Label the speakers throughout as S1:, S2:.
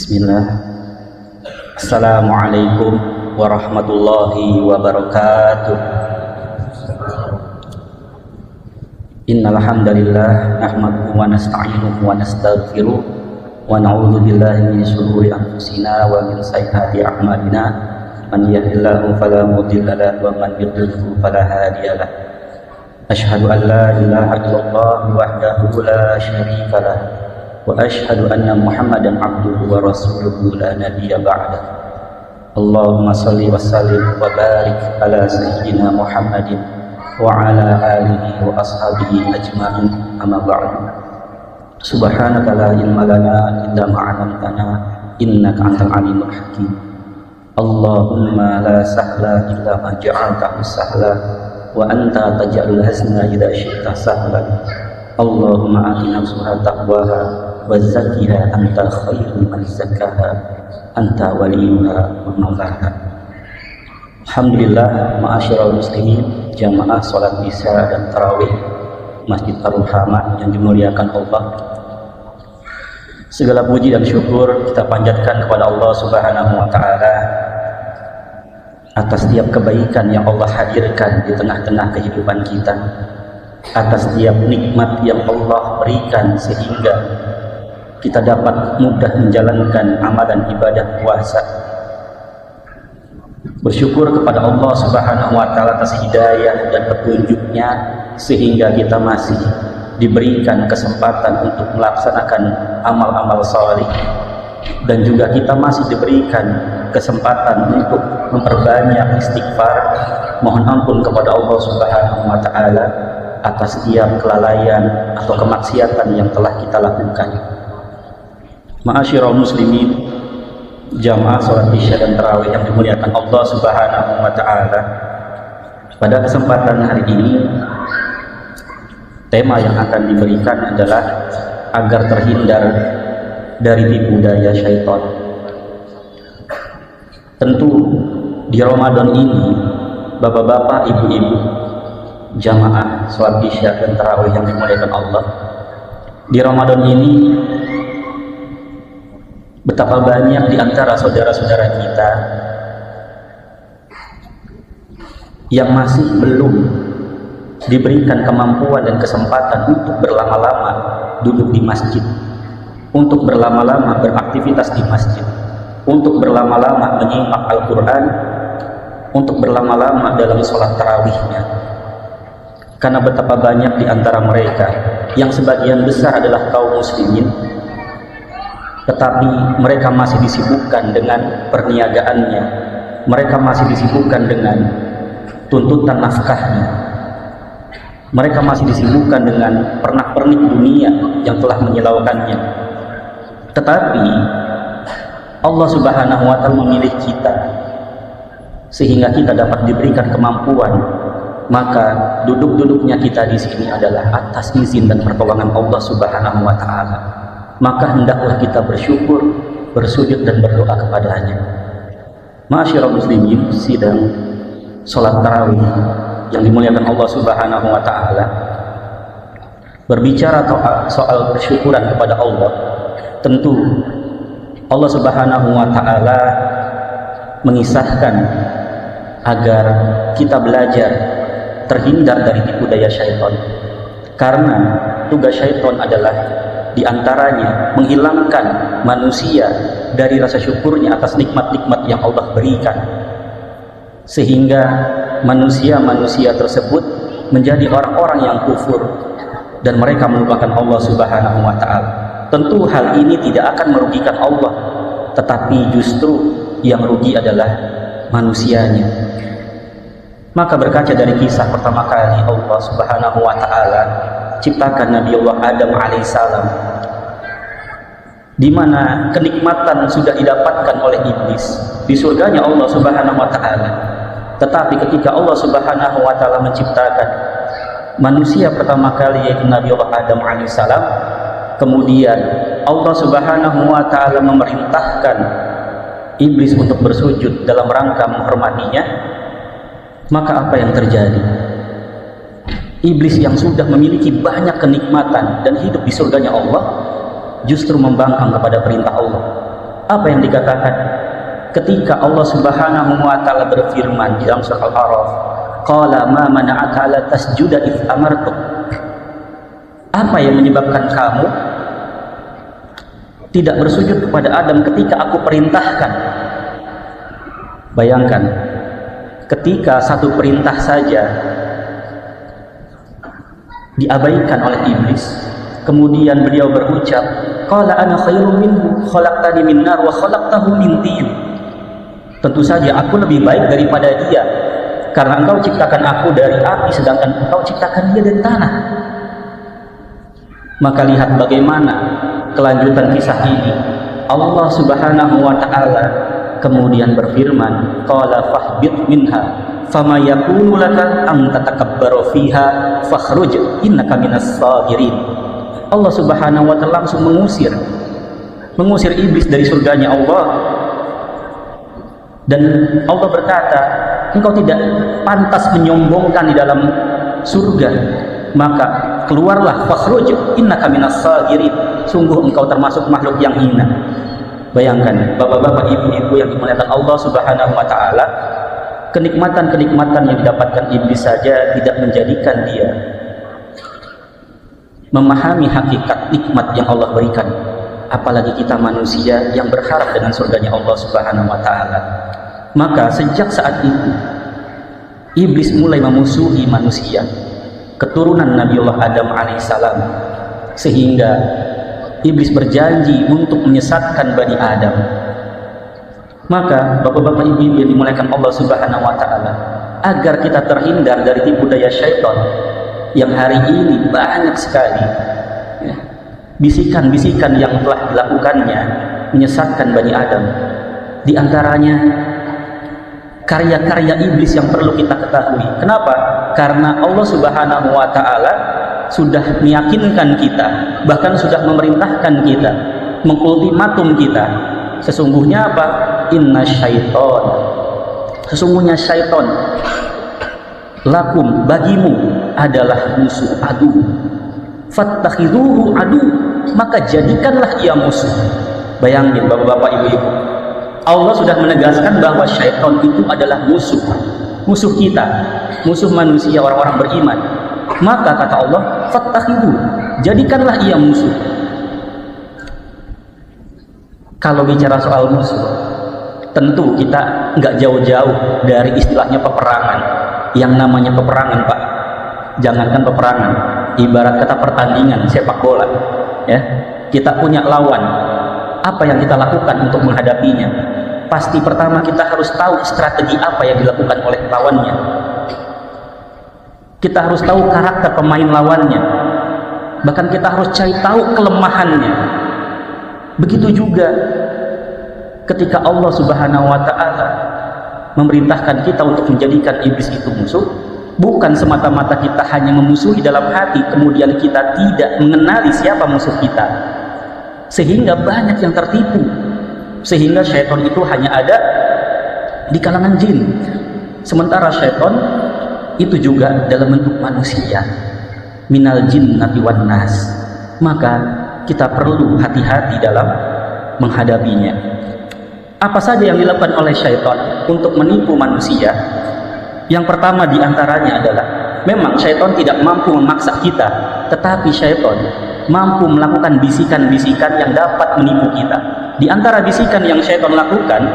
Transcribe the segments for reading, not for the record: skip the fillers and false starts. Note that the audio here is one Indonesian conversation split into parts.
S1: Bismillah. Assalamualaikum warahmatullahi wabarakatuh. Innal hamdalillah nahmaduhu wa nasta'inuhu wa nastaghfiruh wa na'udzu billahi min shururi anfusina wa min sayyiati a'malina. Man yahdihillahu fala mudilla lahu wa man yudlil fala hadiya lahu. Asyhadu an la ilaha illallah wahdahu la syarika lahu wa asyhadu anna Muhammadan abduhu wa rasuluhu la nabiyya ba'da. Allahumma shalli wa sallim wa barik ala sayyidina Muhammadin wa ala alihi wa ashabihi ajma'in, amma ba'du. Subhanaka la ilma lana illa ma 'allamtana innaka antal alimul hakim. Allahumma la sahla illa ma ja'altahu sahla wa anta taj'alul hazna idza syi'ta sahlan. Allahumma ati nafsaha taqwaha wa zakkiha anta khairu man zakkaha anta waliyuha wa maulaha. Alhamdulillah, ma'asyiral muslimin, jamaah salat isya dan tarawih Masjid Ar-Rahmah yang dimuliakan Allah. Segala puji dan syukur kita panjatkan kepada Allah Subhanahu wa taala atas setiap kebaikan yang Allah hadirkan di tengah-tengah kehidupan kita, atas setiap nikmat yang Allah berikan sehingga kita dapat mudah menjalankan amalan ibadah puasa. Bersyukur kepada Allah Subhanahu wa taala atas hidayah dan petunjuknya sehingga kita masih diberikan kesempatan untuk melaksanakan amal-amal saleh, dan juga kita masih diberikan kesempatan untuk memperbanyak istighfar, mohon ampun kepada Allah Subhanahu wa taala atas setiap kelalaian atau kemaksiatan yang telah kita lakukan. Ma'asyiral muslimin, jamaah salat isya dan tarawih yang dimuliakan Allah Subhanahu wa taala. Pada kesempatan hari ini, tema yang akan diberikan adalah agar terhindar dari tipu daya syaitan. Tentu di Ramadan ini, bapak-bapak, ibu-ibu, jamaah salat isya dan tarawih yang dimuliakan Allah, di Ramadan ini betapa banyak di antara saudara-saudara kita yang masih belum diberikan kemampuan dan kesempatan untuk berlama-lama duduk di masjid, untuk berlama-lama beraktivitas di masjid, untuk berlama-lama menyimak Al-Quran, untuk berlama-lama dalam sholat tarawihnya. Karena betapa banyak di antara mereka yang sebagian besar adalah kaum muslimin, tetapi mereka masih disibukkan dengan perniagaannya, mereka masih disibukkan dengan tuntutan nafkahnya, mereka masih disibukkan dengan pernak-pernik dunia yang telah menyilaukannya. Tetapi Allah Subhanahu wa taala memilih kita sehingga kita dapat diberikan kemampuan, maka duduk-duduknya kita di sini adalah atas izin dan pertolongan Allah Subhanahu wa taala. Maka hendaklah kita bersyukur, bersujud dan berdoa kepadanya. Ma'asyiral muslimin, sidang salat tarawih yang dimuliakan Allah Subhanahu wa taala, berbicara soal bersyukuran kepada Allah, tentu Allah Subhanahu wa taala mengisahkan agar kita belajar terhindar dari tipu daya syaitan. Karena tugas syaitan adalah diantaranya menghilangkan manusia dari rasa syukurnya atas nikmat-nikmat yang Allah berikan, sehingga manusia-manusia tersebut menjadi orang-orang yang kufur dan mereka melupakan Allah Subhanahu wa taala. Tentu hal ini tidak akan merugikan Allah, tetapi justru yang rugi adalah manusianya. Maka berkaca dari kisah pertama kali Allah Subhanahu wa taala ciptakan Nabi Allah Adam alaihissalam, di mana kenikmatan sudah didapatkan oleh iblis di surganya Allah Subhanahu wa taala. Tetapi ketika Allah Subhanahu wa taala menciptakan manusia pertama kali, yaitu Nabi Allah Adam alaihissalam, kemudian Allah Subhanahu wa taala memerintahkan iblis untuk bersujud dalam rangka menghormatinya. Maka apa yang terjadi? Iblis yang sudah memiliki banyak kenikmatan dan hidup di surganya Allah justru membangkang kepada perintah Allah. Apa yang dikatakan ketika Allah Subhanahu wa taala berfirman di dalam surah Al-A'raf, qala ma mana'aka la tasjuda id amartuk. Apa yang menyebabkan kamu tidak bersujud kepada Adam ketika aku perintahkan? Bayangkan, ketika satu perintah saja diabaikan oleh iblis, kemudian beliau berucap, qala ana khairum minhu khalaqtani min nar wa khalaqtahu min tin. Tentu saja aku lebih baik daripada dia, karena engkau ciptakan aku dari api sedangkan engkau ciptakan dia dari tanah. Maka lihat bagaimana kelanjutan kisah ini. Allah Subhanahu wa taala kemudian berfirman, qala fahbit minha fama yakunu laka an tatakabbaru fiha fakhruj innaka minas sagirin. Allah Subhanahu wa taala langsung mengusir iblis dari surganya Allah, dan Allah berkata, engkau tidak pantas menyombongkan di dalam surga, maka keluarlah, fakhruj innaka minas sagirin, sungguh engkau termasuk makhluk yang hina. Bayangkan bapak-bapak, ibu-ibu yang dimuliakan Allah Subhanahu wa taala, kenikmatan-kenikmatan yang didapatkan iblis saja tidak menjadikan dia memahami hakikat nikmat yang Allah berikan, apalagi kita manusia yang berharap dengan surganya Allah Subhanahu wa taala. Maka sejak saat itu iblis mulai memusuhi manusia, keturunan Nabiullah Adam alaihissalam, sehingga iblis berjanji untuk menyesatkan Bani Adam. Maka bapak-bapak, ibu-ibu yang dimuliakan Allah Subhanahu wa taala, agar kita terhindar dari tipu daya syaitan yang hari ini banyak sekali bisikan-bisikan yang telah dilakukannya menyesatkan Bani Adam. Di antaranya karya-karya iblis yang perlu kita ketahui. Kenapa? Karena Allah Subhanahu wa taala sudah meyakinkan kita, bahkan sudah memerintahkan kita, mengultimatum kita. Sesungguhnya apa? Inna syaiton, sesungguhnya syaiton lakum, bagimu, adalah musuh, adu. Fattakhidhuhu adu, maka jadikanlah ia musuh. Bayangin bapak-bapak, ibu-ibu, Allah sudah menegaskan bahwa syaitan itu adalah musuh kita, musuh manusia, orang-orang beriman. Maka kata Allah, fattakhidhu, jadikanlah ia musuh. Kalau bicara soal musuh, tentu kita nggak jauh-jauh dari istilahnya peperangan. Yang namanya peperangan, Pak, jangankan peperangan, ibarat kata pertandingan sepak bola, ya, kita punya lawan. Apa yang kita lakukan untuk menghadapinya? Pasti pertama kita harus tahu strategi apa yang dilakukan oleh lawannya. Kita harus tahu karakter pemain lawannya. Bahkan kita harus cari tahu kelemahannya. Begitu juga ketika Allah Subhanahu wa taala memerintahkan kita untuk menjadikan iblis itu musuh, bukan semata-mata kita hanya memusuhi dalam hati, kemudian kita tidak mengenali siapa musuh kita, sehingga banyak yang tertipu, sehingga syaitan itu hanya ada di kalangan jin, sementara syaitan itu juga dalam bentuk manusia, minal jinnati wan nas. Maka kita perlu hati-hati dalam menghadapinya. Apa saja yang dilakukan oleh syaitan untuk menipu manusia? Yang pertama diantaranya adalah, memang syaitan tidak mampu memaksa kita, tetapi syaitan mampu melakukan bisikan-bisikan yang dapat menipu kita. Di antara bisikan yang syaitan lakukan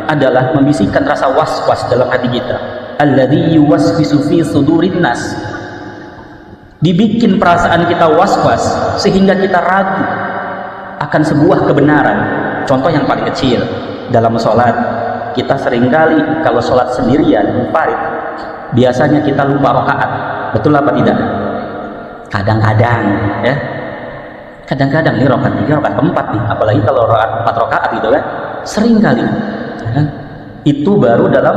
S1: adalah membisikkan rasa was-was dalam hati kita. Alladzi yuwaswisu fi sudurin nas. Dibikin perasaan kita was-was sehingga kita ragu akan sebuah kebenaran. Contoh yang paling kecil, dalam sholat, kita seringkali kalau sholat sendirian, munfarid, biasanya kita lupa rakaat. Betul apa tidak? Kadang-kadang, ya. Kadang-kadang ini rakaat 3, rakaat 4 nih, apalagi kalau rakaat 4 rakaat gitu kan, seringkali. Ya. Itu baru dalam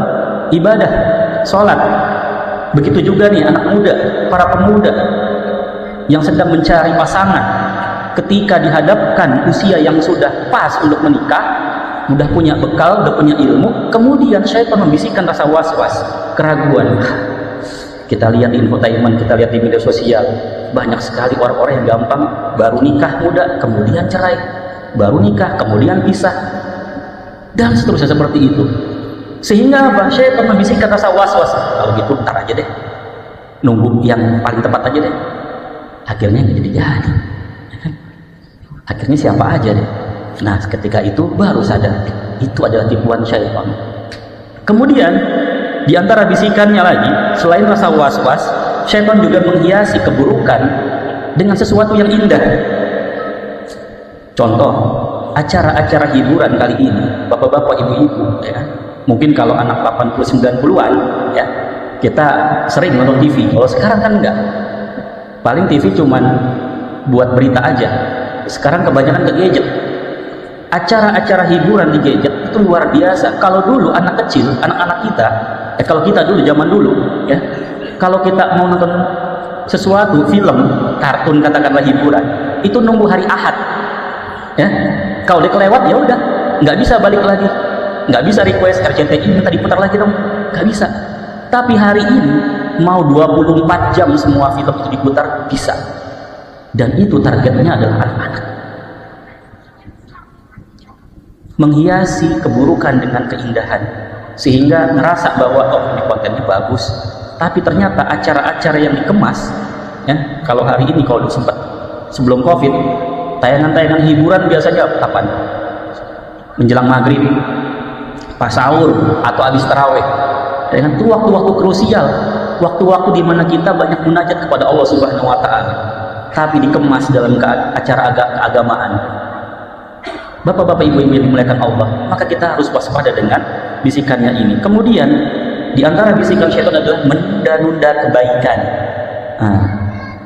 S1: ibadah sholat. Begitu juga nih anak muda, para pemuda yang sedang mencari pasangan, ketika dihadapkan usia yang sudah pas untuk menikah, udah punya bekal, udah punya ilmu, kemudian syaitan membisikkan rasa was-was, keraguan. Kita lihat di infotainment, kita lihat di media sosial, banyak sekali orang-orang yang gampang baru nikah muda, kemudian cerai, baru nikah, kemudian pisah. dan seterusnya seperti itu. Sehingga apa? Syaitan membisikkan rasa was-was, kalau gitu ntar aja deh, nunggu yang paling tepat aja deh. Akhirnya nggak jadi. Akhirnya siapa aja deh. Nah, ketika itu baru sadar itu adalah tipuan syaitan. Kemudian di antara bisikannya lagi, selain rasa was-was, syaitan juga menghiasi keburukan dengan sesuatu yang indah. Contoh, acara-acara hiburan kali ini, bapak-bapak, ibu-ibu, ya kan? Mungkin kalau anak 80-90-an, ya, kita sering nonton TV. Kalau sekarang kan enggak. Paling TV cuman buat berita aja. Sekarang kebanyakan ke gadget. Acara-acara hiburan di gadget itu luar biasa. Kalau dulu anak kecil, anak-anak kita, kalau kita dulu, zaman dulu, ya, kalau kita mau nonton sesuatu, film, kartun, katakanlah hiburan, itu nunggu hari Ahad, ya. Kalau dia kelewat, ya udah, nggak bisa balik lagi, nggak bisa request RCTI minta diputar lagi dong, nggak bisa. Tapi hari ini mau 24 jam semua film itu diputar, bisa. Dan itu targetnya adalah anak-anak. Menghiasi keburukan dengan keindahan, sehingga ngerasa bahwa oh, ini kontennya bagus. Tapi ternyata acara-acara yang dikemas, ya, kalau hari ini, kalau sempat sebelum COVID, tayangan-tayangan hiburan biasanya kapan? Menjelang maghrib, pas sahur, atau habis taraweh. Dengan itu waktu-waktu krusial, waktu-waktu di mana kita banyak munajat kepada Allah Subhanahu wa Ta'ala, tapi dikemas dalam acara keagamaan. Bapak-bapak, ibu-ibu yang dimuliakan Allah, maka kita harus waspada dengan bisikannya ini. Kemudian di antara bisikan syaitan adalah menunda-nunda kebaikan. Nah,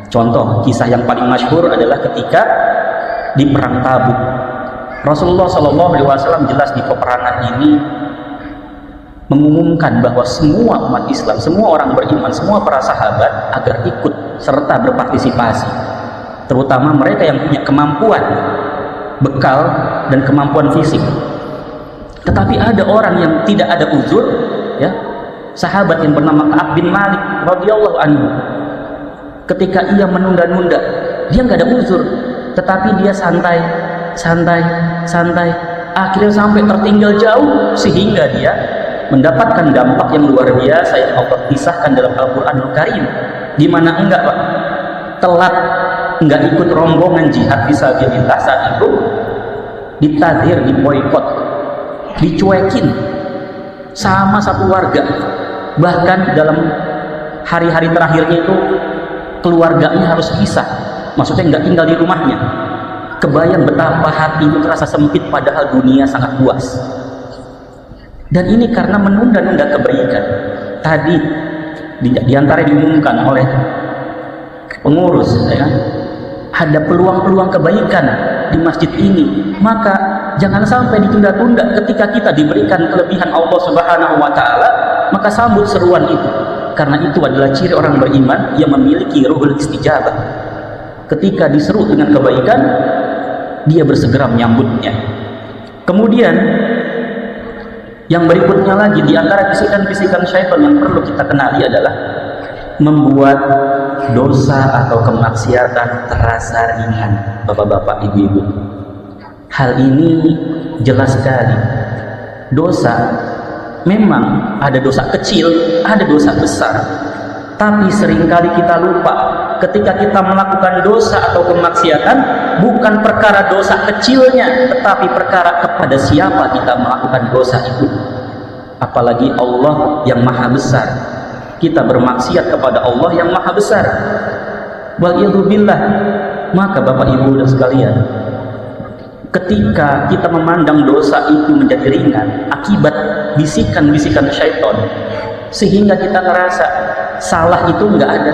S1: contoh kisah yang paling masyhur adalah ketika di perang Tabuk. Rasulullah SAW jelas di peperangan ini mengumumkan bahwa semua umat Islam, semua orang beriman, semua para sahabat agar ikut serta berpartisipasi, terutama mereka yang punya kemampuan bekal dan kemampuan fisik. Tetapi ada orang yang tidak ada uzur, ya, sahabat yang bernama Ka'ab bin Malik radhiyallahu anhu. Ketika ia menunda-nunda, dia nggak ada uzur, tetapi dia santai, akhirnya sampai tertinggal jauh, sehingga dia mendapatkan dampak yang luar biasa yang Allah kisahkan dalam Al-Qur'anul Karim, di mana enggak, Pak, telat, enggak ikut rombongan jihad fisabilillah saat itu, ditazir, diboikot, dicuekin sama satu warga. Bahkan dalam hari-hari terakhirnya itu keluarganya harus pisah, maksudnya nggak tinggal di rumahnya. Kebayang betapa hati itu terasa sempit, padahal dunia sangat luas. Dan ini karena menunda-nunda kebaikan. Tadi di antara diumumkan oleh pengurus, ya, ada peluang-peluang kebaikan di masjid ini, maka jangan sampai ditunda-tunda. Ketika kita diberikan kelebihan Allah Subhanahu wa Ta'ala, maka sambut seruan itu, karena itu adalah ciri orang beriman yang memiliki ruhul istijabah. Ketika diseru dengan kebaikan, dia bersegera menyambutnya. Kemudian yang berikutnya lagi, di antara bisikan-bisikan syaitan yang perlu kita kenali adalah membuat dosa atau kemaksiatan terasa ringan. Bapak-bapak, ibu-ibu, hal ini jelas sekali. Dosa memang ada dosa kecil, ada dosa besar, tapi seringkali kita lupa ketika kita melakukan dosa atau kemaksiatan, bukan perkara dosa kecilnya, tetapi perkara kepada siapa kita melakukan dosa itu. Apalagi Allah yang maha besar, kita bermaksiat kepada Allah yang maha besar. Waliyadzubillah. Maka Bapak Ibu dan sekalian, ketika kita memandang dosa itu menjadi ringan akibat bisikan-bisikan syaitan, sehingga kita ngerasa salah itu nggak ada,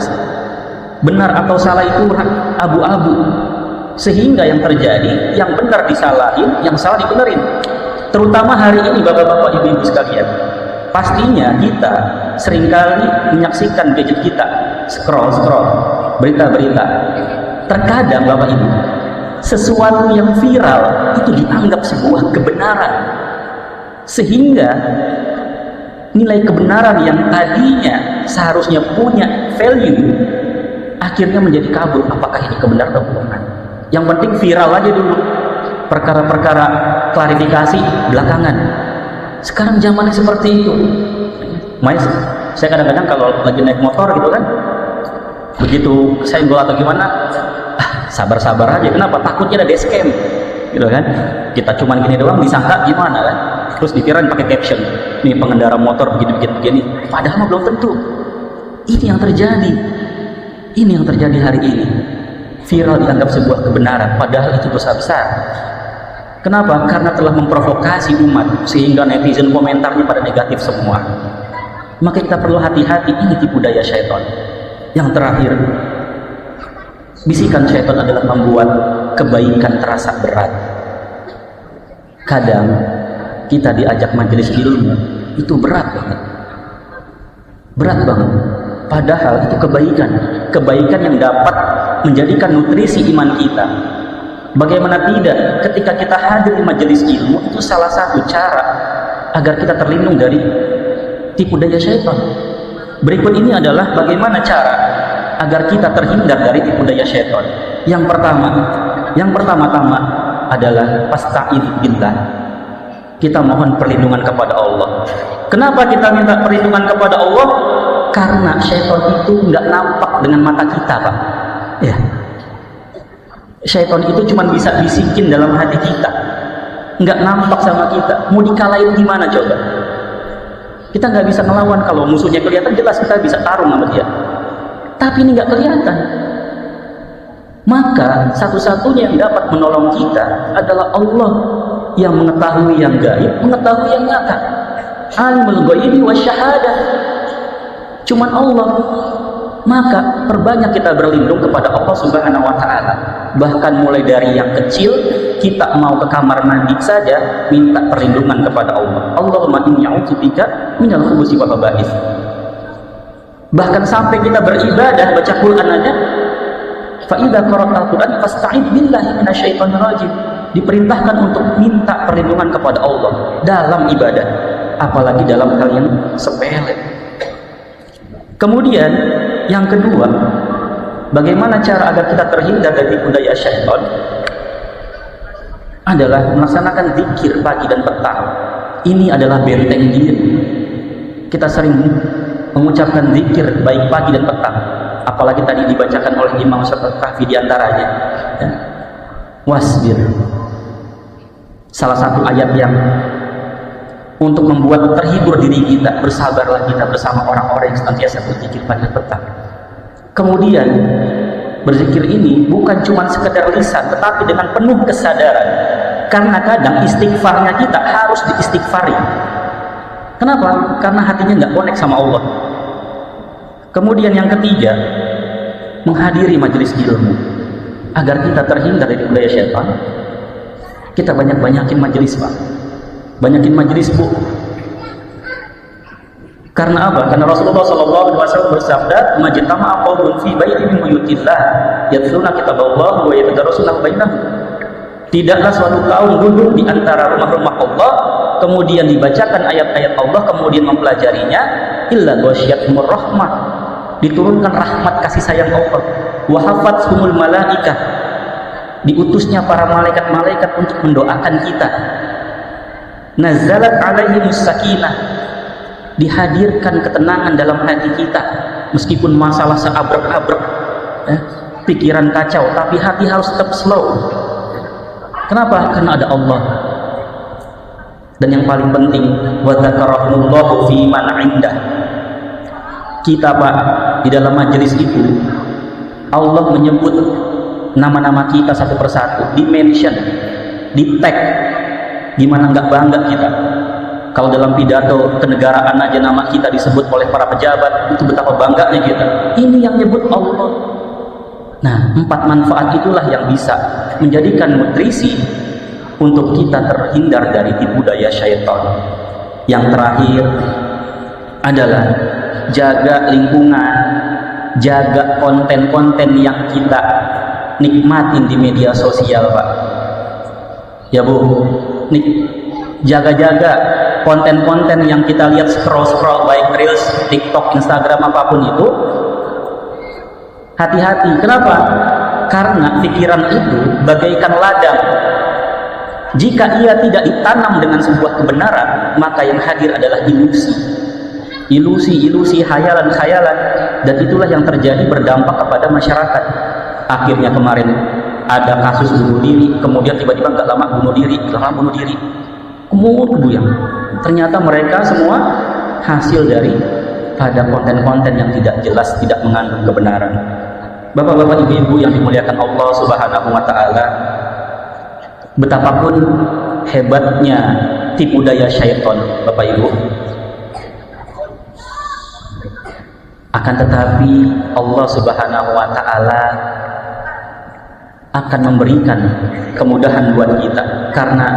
S1: benar atau salah itu abu-abu, sehingga yang terjadi yang benar disalahin, yang salah dibenerin. Terutama hari ini bapak-bapak, ibu-ibu sekalian, pastinya kita seringkali menyaksikan gadget kita, scroll berita-berita. Terkadang Bapak Ibu, sesuatu yang viral itu dianggap sebuah kebenaran, sehingga nilai kebenaran yang tadinya seharusnya punya value akhirnya menjadi kabur. Apakah ini kebenaran atau bukan? Yang penting viral aja dulu, perkara-perkara klarifikasi belakangan. Sekarang zamannya seperti itu. Mas, saya kadang-kadang kalau lagi naik motor gitu kan, begitu kesenggol atau gimana, sabar-sabar aja. Kenapa? Takutnya ada dashcam gitu kan. Kita cuman gini doang disangka gimana kan, terus dikirain pakai caption, nih pengendara motor begini, padahal belum tentu. Ini yang terjadi hari ini. Viral dianggap sebuah kebenaran, padahal itu dosa besar. Kenapa? Karena telah memprovokasi umat sehingga netizen komentarnya pada negatif semua. Maka kita perlu hati-hati, ini tipu daya syaitan. Yang terakhir, bisikan syaitan adalah membuat kebaikan terasa berat. Kadang kita diajak majelis ilmu itu berat banget. Padahal itu kebaikan yang dapat menjadikan nutrisi iman kita. Bagaimana tidak, ketika kita hadir di majelis ilmu, itu salah satu cara agar kita terlindung dari tipu daya syaitan. Berikut ini adalah bagaimana cara agar kita terhindar dari tipu daya syaitan. Yang pertama-tama adalah fasta'idz billah. Kita mohon perlindungan kepada Allah. Kenapa kita minta perlindungan kepada Allah? Karena syaitan itu nggak nampak dengan mata kita, Pak. Ya. Syaitan itu cuma bisa bisikin dalam hati kita, nggak nampak sama kita. Mau dikalahin gimana coba? Kita nggak bisa ngelawan. Kalau musuhnya kelihatan jelas kita bisa tarung sama dia, tapi ini nggak kelihatan. Maka satu-satunya yang dapat menolong kita adalah Allah yang mengetahui yang gaib, mengetahui yang nyata. Alimul ghaibi wasyahadah, cuman Allah. Maka perbanyak kita berlindung kepada Allah Subhanahu wa ta'ala. Bahkan mulai dari yang kecil, kita mau ke kamar mandi saja minta perlindungan kepada Allah. Allahumma inni a'udzubika minal khubuthi wal khaba'its. Bahkan sampai kita beribadah baca Quran aja, fa idza qara'tal Quran fasta'id billahi minasyaitonir rajim. Diperintahkan untuk minta perlindungan kepada Allah dalam ibadah, apalagi dalam hal yang sepele. Kemudian yang kedua, bagaimana cara agar kita terhindar dari tipu daya syaitan? Adalah melaksanakan zikir pagi dan petang. Ini adalah benteng diri. Kita sering mengucapkan zikir baik pagi dan petang, apalagi tadi dibacakan oleh Imam Syafi'i diantaranya. Ya. Wasbir, salah satu ayat yang untuk membuat terhibur diri kita. Bersabarlah kita bersama orang-orang yang senantiasa berzikir pagi dan petang. Kemudian berzikir ini bukan cuma sekedar lisan, tetapi dengan penuh kesadaran. Karena kadang istighfarnya kita harus diistighfari. Kenapa? Karena hatinya nggak connect sama Allah. Kemudian yang ketiga, menghadiri majelis ilmu agar kita terhindar dari budaya syaitan. Kita banyakin majelis, Pak. Banyakin majelis, Bu. Karena apa? Karena Rasulullah SAW bersabda, "Majtama'a qaumun fi baitin min buyutillah, yatluna kitaballah wa yatadarasunahu bainahum." Tidaklah suatu kaum duduk di antara rumah-rumah Allah, kemudian dibacakan ayat-ayat Allah, kemudian mempelajarinya, illa ghasyiyatuhumur rahmah. Diturunkan rahmat kasih sayang Allah. Wa hafathumul malaikah. Diutusnya para malaikat-malaikat untuk mendoakan kita. Nazalat alaihimus sakinah. Dihadirkan ketenangan dalam hati kita, meskipun masalah seabrek-abrek, pikiran kacau, tapi hati harus tetap slow. Kenapa? Karena ada Allah. Dan yang paling penting, wa dzakarahumullahu fi man 'indah. Kita, Pak, di dalam majelis itu Allah menyebut nama-nama kita satu persatu, di-mention, di-tag. Gimana nggak bangga kita? Kalau dalam pidato kenegaraan aja nama kita disebut oleh para pejabat, itu betapa bangganya kita. Ini yang nyebut Allah. Nah, 4 manfaat itulah yang bisa menjadikan nutrisi untuk kita terhindar dari tipu daya syaitan. Yang terakhir adalah jaga lingkungan, jaga konten-konten yang kita nikmatin di media sosial, Pak. Ya, Bu, jaga-jaga konten-konten yang kita lihat, scroll-scroll baik Reels, TikTok, Instagram, apapun itu. Hati-hati. Kenapa? Karena pikiran itu bagaikan ladang. Jika ia tidak ditanam dengan sebuah kebenaran, maka yang hadir adalah ilusi, khayalan, dan itulah yang terjadi berdampak kepada masyarakat. Akhirnya kemarin ada kasus bunuh diri, kemudian tiba-tiba nggak lama bunuh diri, kemudian ternyata mereka semua hasil dari pada konten-konten yang tidak jelas, tidak mengandung kebenaran. Bapak-bapak, ibu-ibu yang dimuliakan Allah Subhanahu wa Ta'ala, betapapun hebatnya tipu daya syaitan, Bapak Ibu, akan tetapi Allah Subhanahu wa Ta'ala akan memberikan kemudahan buat kita, karena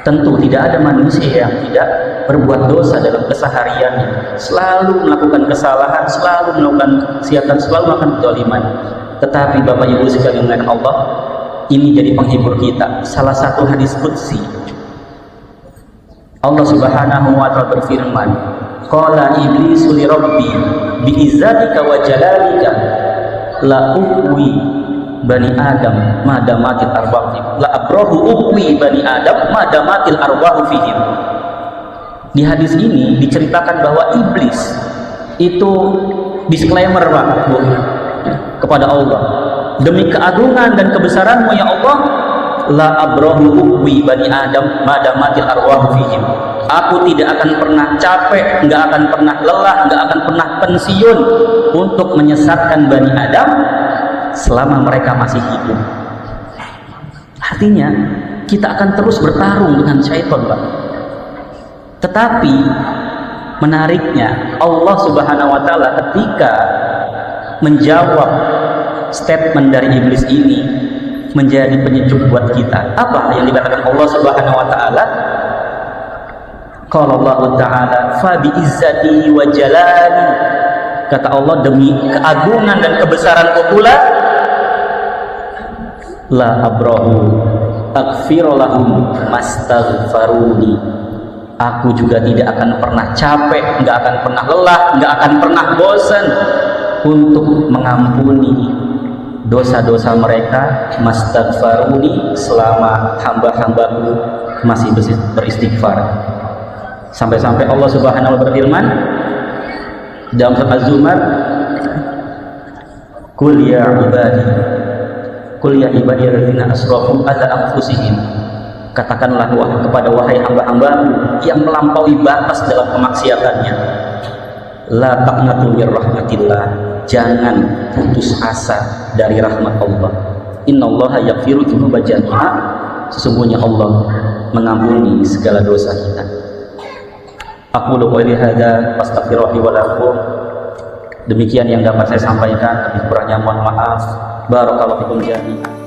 S1: tentu tidak ada manusia yang tidak berbuat dosa dalam kesehariannya, selalu melakukan kesalahan, selalu melakukan kemaksiatan, selalu melakukan kezaliman. Tetapi Bapak Ibu sekalian yang Allah, ini jadi penghibur kita. Salah satu hadis qudsi, Allah Subhanahu wa Ta'ala berfirman, qala iblisu li rabbi bi izzatika wa jalalika la uwi bani Adam madamatil arwah la abrahu uwi bani Adam madamatil arwahu fihim. Di hadis ini diceritakan bahwa iblis itu disclaimer, Pak Bu, kepada Allah, demi keagungan dan kebesaranmu ya Allah, la abrahu uwi bani Adam madamatil arwahu fihim. Aku tidak akan pernah capek, nggak akan pernah lelah, nggak akan pernah pensiun untuk menyesatkan Bani Adam selama mereka masih hidup. Artinya kita akan terus bertarung dengan syaitan, Pak. Tetapi menariknya, Allah Subhanahu wa Ta'ala ketika menjawab statement dari iblis ini menjadi penyejuk buat kita. Apa yang dikatakan Allah Subhanahu wa Ta'ala? Qala Allah Ta'ala fa bi izzati wa jalali, kata Allah, demi keagungan dan kebesaranku pula, la abrahu aghfir lahum mastaghfaruni, aku juga tidak akan pernah capek, nggak akan pernah lelah, nggak akan pernah bosan untuk mengampuni dosa-dosa mereka, mastaghfaruni, selama hamba-hambaku masih beristighfar. Sampai-sampai Allah Subhanahu wa Ta'ala berfirman dalam surat Az-Zumar, qul ya ibadi alladzina asrafu ala anfusihim, katakanlah kepada wahai hamba-hambaku yang melampaui batas dalam kemaksiatannya, la taqnatu mir rahmatillah, jangan putus asa dari rahmat Allah. Innallaha yaghfiru dzunuba jami'a, sesungguhnya Allah mengampuni segala dosa kita. Aku qouli hadza wastaghfirullahi wa lakum. Demikian yang dapat saya sampaikan, lebih kurangnya mohon maaf. Barakallahu fikum jami'an.